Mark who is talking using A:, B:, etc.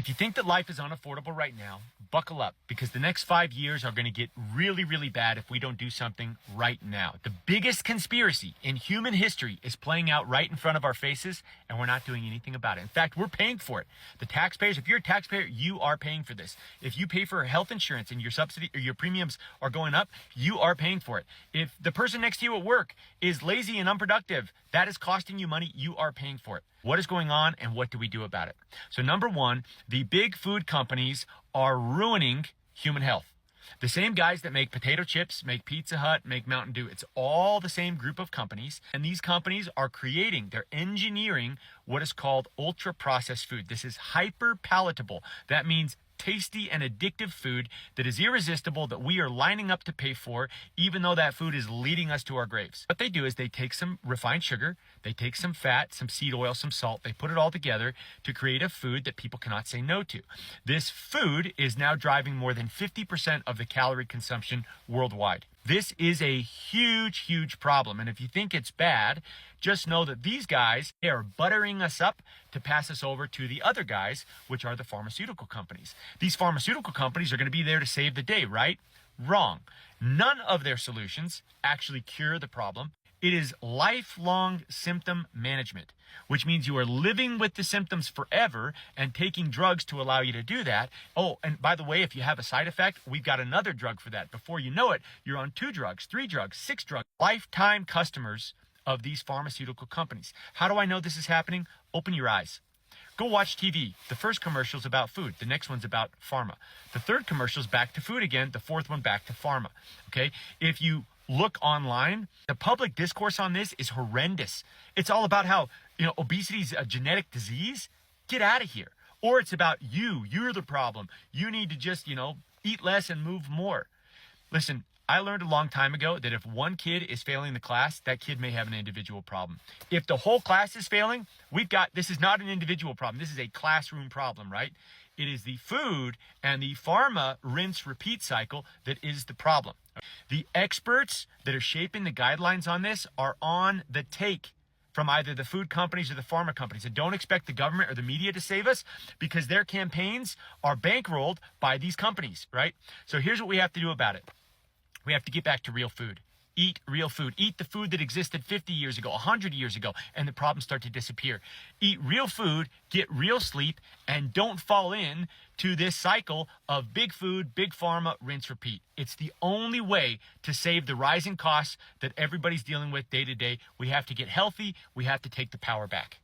A: If you think that life is unaffordable right now, buckle up, because the next 5 years are going to get really, really bad if we don't do something right now. The biggest conspiracy in human history is playing out right in front of our faces, and we're not doing anything about it. In fact, we're paying for it. The taxpayers, if you're a taxpayer, you are paying for this. If you pay for health insurance and your subsidy or your premiums are going up, you are paying for it. If the person next to you at work is lazy and unproductive, that is costing you money, you are paying for it. What is going on, and what do we do about it? So number one, the big food companies are ruining human health. The same guys that make potato chips, make Pizza Hut, make Mountain Dew, it's all the same group of companies. And these companies are they're engineering what is called ultra-processed food. This is hyper palatable. That means tasty and addictive food that is irresistible, that we are lining up to pay for, even though that food is leading us to our graves. What they do is they take some refined sugar, they take some fat, some seed oil, some salt, they put it all together to create a food that people cannot say no to. This food is now driving more than 50% of the calorie consumption worldwide. This is a huge, huge problem. And if you think it's bad, just know that these guys, they are buttering us up to pass us over to the other guys, which are the pharmaceutical companies. These pharmaceutical companies are going to be there to save the day, right? Wrong. None of their solutions actually cure the problem. It is lifelong symptom management, which means you are living with the symptoms forever and taking drugs to allow you to do that. Oh, and by the way, if you have a side effect, we've got another drug for that. Before you know it, you're on 2 drugs, 3 drugs, 6 drugs. Lifetime customers of these pharmaceutical companies. How do I know this is happening? Open your eyes. Go watch TV. The first commercial is about food. The next one's about pharma. The third commercial is back to food again. The fourth one back to pharma. Okay? If you look online, the public discourse on this is horrendous. It's all about how, obesity is a genetic disease. Get out of here. Or it's about you're the problem. You need to just, eat less and move more. Listen, I learned a long time ago that if one kid is failing the class, that kid may have an individual problem. If the whole class is failing, this is not an individual problem. This is a classroom problem, right? It is the food and the pharma rinse repeat cycle that is the problem. The experts that are shaping the guidelines on this are on the take from either the food companies or the pharma companies. And don't expect the government or the media to save us, because their campaigns are bankrolled by these companies, right? So here's what we have to do about it. We have to get back to real food. Eat real food. Eat the food that existed 50 years ago, 100 years ago, and the problems start to disappear. Eat real food, get real sleep, and don't fall in to this cycle of big food, big pharma, rinse, repeat. It's the only way to save the rising costs that everybody's dealing with day to day. We have to get healthy. We have to take the power back.